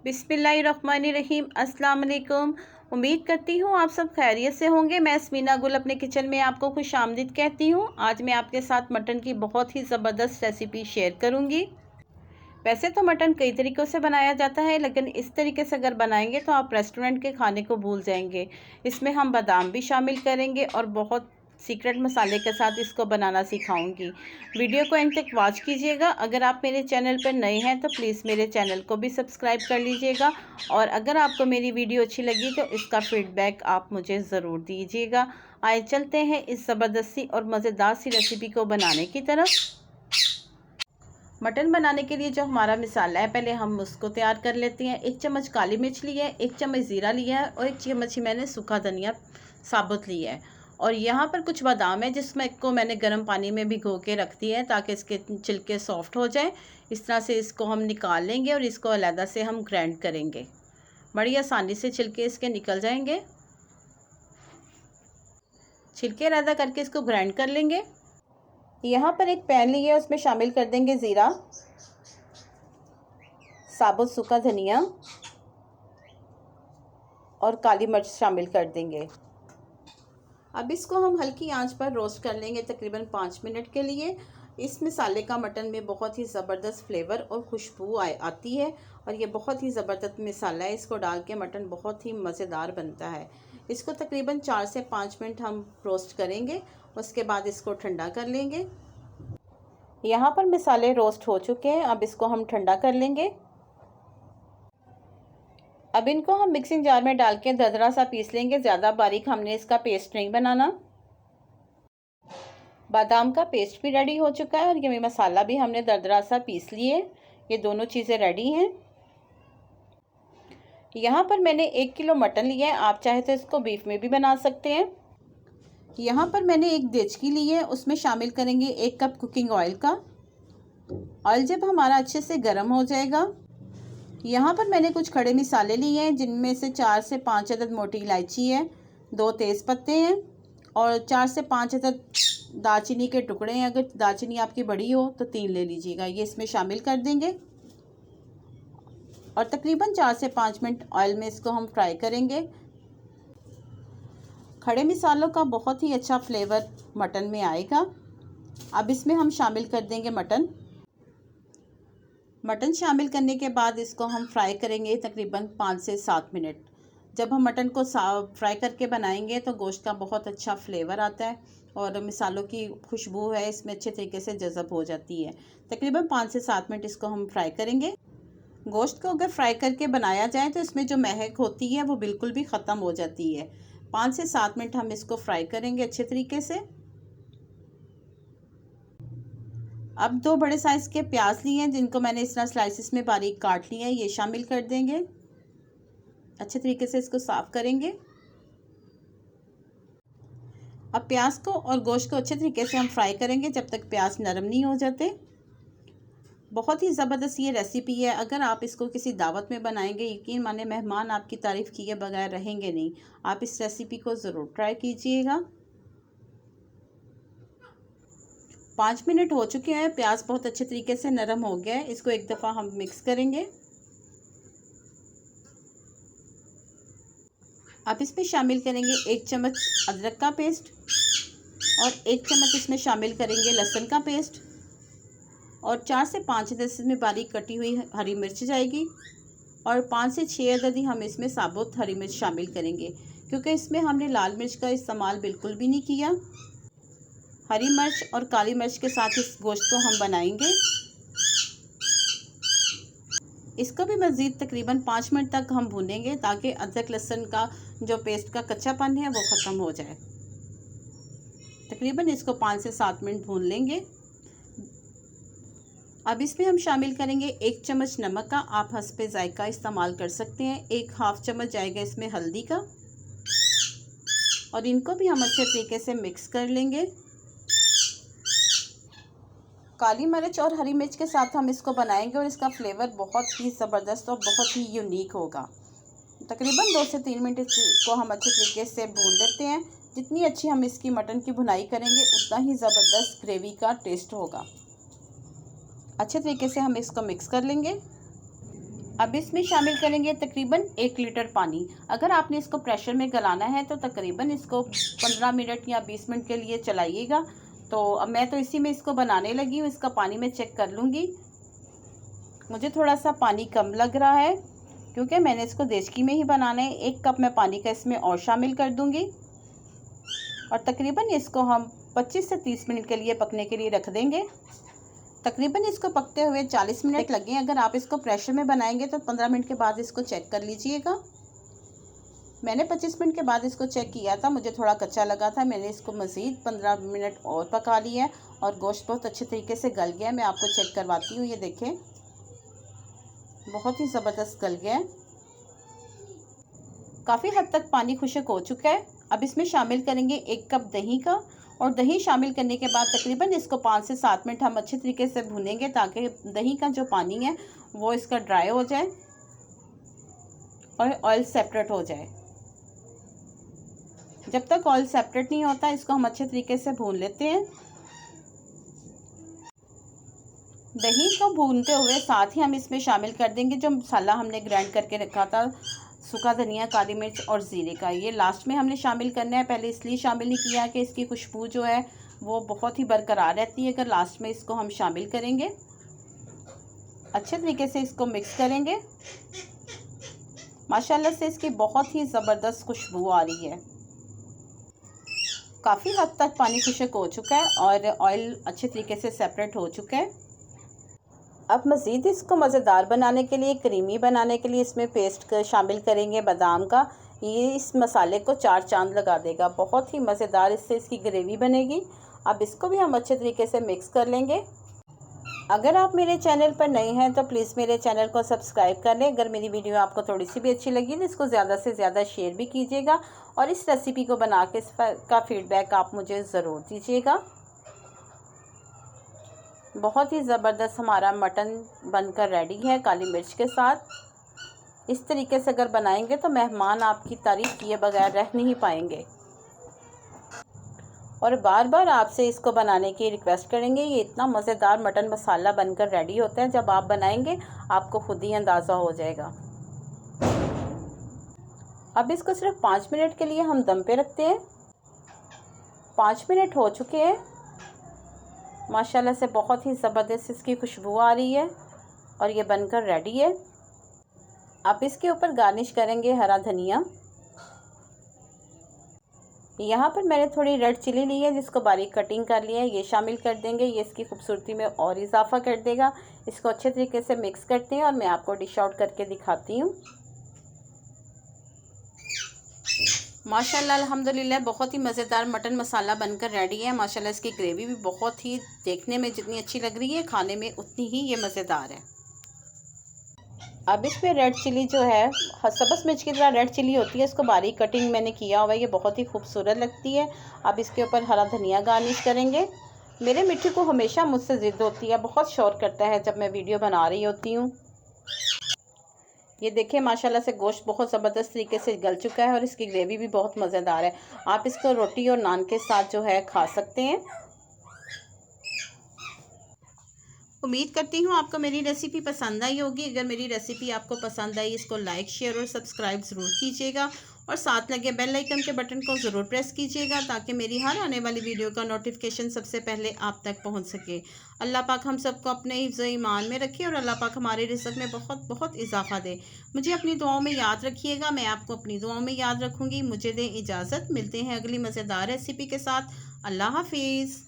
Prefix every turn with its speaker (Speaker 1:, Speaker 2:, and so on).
Speaker 1: बिस्मिल्लाहिर्रहमानिर्रहीम। अस्सलाम वालेकुम। उम्मीद करती हूँ आप सब खैरियत से होंगे। मैं स्मीना गुल अपने किचन में आपको खुशामदीद कहती हूँ। आज मैं आपके साथ मटन की बहुत ही ज़बरदस्त रेसिपी शेयर करूँगी। वैसे तो मटन कई तरीक़ों से बनाया जाता है, लेकिन इस तरीके से अगर बनाएंगे तो आप रेस्टोरेंट के खाने को भूल जाएंगे। इसमें हम बादाम भी शामिल करेंगे और बहुत सीक्रेट मसाले के साथ इसको बनाना सिखाऊंगी। वीडियो को एंड तक वॉच कीजिएगा। अगर आप मेरे चैनल पर नए हैं तो प्लीज़ मेरे चैनल को भी सब्सक्राइब कर लीजिएगा, और अगर आपको मेरी वीडियो अच्छी लगी तो इसका फीडबैक आप मुझे ज़रूर दीजिएगा। आइए चलते हैं इस ज़बरदस्ती और मज़ेदार सी रेसिपी को बनाने की तरफ। मटन बनाने के लिए जो हमारा मसाला है, पहले हम उसको तैयार कर लेते हैं। 1 चम्मच काली मिर्च ली है, 1 चम्मच ज़ीरा लिया है और 1 चम्मच ही मैंने सूखा धनिया साबुत लिया है। और यहाँ पर कुछ बादाम है जिसमें को मैंने गर्म पानी में भिगो के रख दिया है ताकि इसके छिलके सॉफ्ट हो जाए। इस तरह से इसको हम निकाल लेंगे और इसको अलग से हम ग्राइंड करेंगे। बड़ी आसानी से छिलके इसके निकल जाएंगे। छिलके अलग करके इसको ग्राइंड कर लेंगे। यहाँ पर एक पैन लिया है, उसमें शामिल कर देंगे ज़ीरा, साबुत सूखा धनिया और काली मिर्च शामिल कर देंगे। अब इसको हम हल्की आंच पर रोस्ट कर लेंगे तकरीबन 5 मिनट के लिए। इस मसाले का मटन में बहुत ही ज़बरदस्त फ्लेवर और खुशबू आती है, और ये बहुत ही ज़बरदस्त मसाला है। इसको डाल के मटन बहुत ही मज़ेदार बनता है। इसको तकरीबन 4 से 5 मिनट हम रोस्ट करेंगे, उसके बाद इसको ठंडा कर लेंगे। यहाँ पर मसाले रोस्ट हो चुके हैं, अब इसको हम ठंडा कर लेंगे। अब इनको हम मिक्सिंग जार में डाल के दरदरा सा पीस लेंगे। ज़्यादा बारीक हमने इसका पेस्ट नहीं बनाना। बादाम का पेस्ट भी रेडी हो चुका है और ये मसाला भी हमने दरदरा सा पीस लिए। ये दोनों चीज़ें रेडी हैं। यहाँ पर मैंने 1 किलो मटन लिया है, आप चाहे तो इसको बीफ में भी बना सकते हैं। यहाँ पर मैंने एक देचकी ली है, उसमें शामिल करेंगे 1 कप कुकिंग ऑयल का। ऑयल जब हमारा अच्छे से गर्म हो जाएगा, यहाँ पर मैंने कुछ खड़े मसाले लिए हैं, जिनमें से 4 से 5 अदद मोटी इलायची है, 2 तेज़ पत्ते हैं और 4 से 5 अदद दालचीनी के टुकड़े हैं। अगर दालचीनी आपकी बड़ी हो तो 3 ले लीजिएगा। ये इसमें शामिल कर देंगे और तकरीबन 4 से 5 मिनट ऑयल में इसको हम फ्राई करेंगे। खड़े मसालों का बहुत ही अच्छा फ्लेवर मटन में आएगा। अब इसमें हम शामिल कर देंगे मटन शामिल करने के बाद इसको हम फ्राई करेंगे तकरीबन 5 से 7 मिनट। जब हम मटन को फ्राई करके बनाएंगे तो गोश्त का बहुत अच्छा फ्लेवर आता है और मसालों की खुशबू है इसमें अच्छे तरीके से जज़ब हो जाती है। तकरीबन 5 से 7 मिनट इसको हम फ्राई करेंगे। गोश्त को अगर फ्राई करके बनाया जाए तो इसमें जो महक होती है वो बिल्कुल भी ख़त्म हो जाती है। 5 से 7 मिनट हम इसको फ्राई करेंगे अच्छे तरीके से। अब 2 बड़े साइज़ के प्याज लिए हैं, जिनको मैंने इस तरह स्लाइसिस में बारीक काट लिया है, ये शामिल कर देंगे। अच्छे तरीके से इसको साफ़ करेंगे। अब प्याज को और गोश्त को अच्छे तरीके से हम फ्राई करेंगे जब तक प्याज नरम नहीं हो जाते। बहुत ही ज़बरदस्त ये रेसिपी है। अगर आप इसको किसी दावत में बनाएंगे, यकीन माने मेहमान आपकी तारीफ़ किए बगैर रहेंगे नहीं। आप इस रेसिपी को ज़रूर ट्राई कीजिएगा। 5 मिनट हो चुके हैं, प्याज बहुत अच्छे तरीके से नरम हो गया है। इसको एक दफ़ा हम मिक्स करेंगे। अब इसमें शामिल करेंगे 1 चम्मच अदरक का पेस्ट और 1 चम्मच इसमें शामिल करेंगे लहसुन का पेस्ट और 4 से 5 अदद इसमें बारीक कटी हुई हरी मिर्च जाएगी और 5 से 6 अदद ही हम इसमें साबुत हरी मिर्च शामिल करेंगे, क्योंकि इसमें हमने लाल मिर्च का इस्तेमाल बिल्कुल भी नहीं किया। हरी मिर्च और काली मिर्च के साथ इस गोश्त को हम बनाएंगे। इसको भी मज़ीद तकरीबन 5 मिनट तक हम भूनेंगे ताकि अदरक लहसुन का जो पेस्ट का कच्चापन है वो ख़त्म हो जाए। तकरीबन इसको 5 से 7 मिनट भून लेंगे। अब इसमें हम शामिल करेंगे 1 चम्मच नमक का, आप हस्बे ज़ायका इस्तेमाल कर सकते हैं। 1/2 चम्मच जाएगा इसमें हल्दी का और इनको भी हम अच्छे तरीके से मिक्स कर लेंगे। काली मिर्च और हरी मिर्च के साथ हम इसको बनाएंगे और इसका फ्लेवर बहुत ही ज़बरदस्त और बहुत ही यूनिक होगा। तकरीबन 2 से 3 मिनट इसको हम अच्छे तरीके से भून लेते हैं। जितनी अच्छी हम इसकी मटन की भुनाई करेंगे उतना ही ज़बरदस्त ग्रेवी का टेस्ट होगा। अच्छे तरीके से हम इसको मिक्स कर लेंगे। अब इसमें शामिल करेंगे तकरीबन 1 लीटर पानी। अगर आपने इसको प्रेशर में गलाना है तो तकरीबन इसको 15 मिनट या 20 मिनट के लिए चलाइएगा। तो अब मैं तो इसी में इसको बनाने लगी हूँ। इसका पानी मैं चेक कर लूँगी। मुझे थोड़ा सा पानी कम लग रहा है क्योंकि मैंने इसको देचकी में ही बनाना है। 1 कप मैं पानी का इसमें और शामिल कर दूँगी और तकरीबन इसको हम 25 से 30 मिनट के लिए पकने के लिए रख देंगे। तकरीबन इसको पकते हुए 40 मिनट लगे। अगर आप इसको प्रेशर में बनाएंगे तो 15 मिनट के बाद इसको चेक कर लीजिएगा। मैंने 25 मिनट के बाद इसको चेक किया था, मुझे थोड़ा कच्चा लगा था। मैंने इसको मज़ीद 15 मिनट और पका लिया है और गोश्त बहुत अच्छे तरीके से गल गया है। मैं आपको चेक करवाती हूँ। ये देखें, बहुत ही ज़बरदस्त गल गया है। काफ़ी हद तक पानी खुश्क हो चुका है। अब इसमें शामिल करेंगे 1 कप दही का और दही शामिल करने के बाद तकरीबन इसको 5 से 7 मिनट हम अच्छे तरीके से भूनेंगे ताकि दही का जो पानी है वो इसका ड्राई हो जाए और ऑयल सेपरेट हो जाए। जब तक ऑयल सेपरेट नहीं होता इसको हम अच्छे तरीके से भून लेते हैं। दही को भूनते हुए साथ ही हम इसमें शामिल कर देंगे जो मसाला हमने ग्राइंड करके रखा था, सूखा धनिया, काली मिर्च और ज़ीरे का। ये लास्ट में हमने शामिल करना है। पहले इसलिए शामिल नहीं किया कि इसकी खुशबू जो है वो बहुत ही बरकरार रहती है। अगर लास्ट में इसको हम शामिल करेंगे, अच्छे तरीके से इसको मिक्स करेंगे। माशाल्लाह से इसकी बहुत ही ज़बरदस्त खुशबू आ रही है। काफ़ी हद तक पानी खुश्क हो चुका है और ऑयल अच्छे तरीके से सेपरेट हो चुका है। अब मज़ीद इसको मज़ेदार बनाने के लिए, क्रीमी बनाने के लिए इसमें पेस्ट शामिल करेंगे बादाम का। ये इस मसाले को 4 चांद लगा देगा। बहुत ही मज़ेदार इससे इसकी ग्रेवी बनेगी। अब इसको भी हम अच्छे तरीके से मिक्स कर लेंगे। अगर आप मेरे चैनल पर नए हैं तो प्लीज़ मेरे चैनल को सब्सक्राइब कर लें। अगर मेरी वीडियो आपको थोड़ी सी भी अच्छी लगी तो इसको ज़्यादा से ज़्यादा शेयर भी कीजिएगा और इस रेसिपी को बना के इसका फ़ीडबैक आप मुझे ज़रूर दीजिएगा। बहुत ही ज़बरदस्त हमारा मटन बनकर रेडी है काली मिर्च के साथ। इस तरीके से अगर बनाएंगे तो मेहमान आपकी तारीफ़ किए बगैर रह नहीं पाएंगे और बार बार आपसे इसको बनाने की रिक्वेस्ट करेंगे। ये इतना मज़ेदार मटन मसाला बनकर रेडी होता है, जब आप बनाएंगे आपको खुद ही अंदाज़ा हो जाएगा। अब इसको सिर्फ 5 मिनट के लिए हम दम पे रखते हैं। 5 मिनट हो चुके हैं। माशाल्लाह से बहुत ही ज़बरदस्त इसकी खुशबू आ रही है और ये बनकर रेडी है। आप इसके ऊपर गार्निश करेंगे हरा धनिया। यहाँ पर मैंने थोड़ी रेड चिली ली है जिसको बारीक कटिंग कर लिया है, ये शामिल कर देंगे। ये इसकी खूबसूरती में और इजाफा कर देगा। इसको अच्छे तरीके से मिक्स करते हैं और मैं आपको डिश आउट करके दिखाती हूँ। माशाल्लाह अल्हम्दुलिल्लाह बहुत ही मज़ेदार मटन मसाला बनकर रेडी है। माशाल्लाह इसकी ग्रेवी भी बहुत ही, देखने में जितनी अच्छी लग रही है खाने में उतनी ही ये मज़ेदार है। अब इसमें रेड चिली जो है, सब्ज़ मिर्च की तरह रेड चिली होती है, इसको बारीक कटिंग मैंने किया हुआ है। ये बहुत ही खूबसूरत लगती है। अब इसके ऊपर हरा धनिया गार्निश करेंगे। मेरे मिट्टी को हमेशा मुझसे ज़िद होती है, बहुत शोर करता है जब मैं वीडियो बना रही होती हूँ। ये देखिए माशाल्लाह से गोश्त बहुत ज़बरदस्त तरीके से गल चुका है और इसकी ग्रेवी भी बहुत मज़ेदार है। आप इसको रोटी और नान के साथ जो है खा सकते हैं। उम्मीद करती हूँ आपको मेरी रेसिपी पसंद आई होगी। अगर मेरी रेसिपी आपको पसंद आई, इसको लाइक, शेयर और सब्सक्राइब ज़रूर कीजिएगा और साथ लगे बेल आइकन के बटन को ज़रूर प्रेस कीजिएगा ताकि मेरी हर आने वाली वीडियो का नोटिफिकेशन सबसे पहले आप तक पहुँच सके। अल्लाह पाक हम सबको अपने हिफ्ज़ ईमान में रखे और अल्लाह पाक हमारे रिज़्क़ में बहुत बहुत इजाफ़ा दे। मुझे अपनी दुआओं में याद रखिएगा, मैं आपको अपनी दुआओं में याद रखूँगी। मुझे दें इजाज़त, मिलते हैं अगली मज़ेदार रेसिपी के साथ। अल्लाह हाफिज़।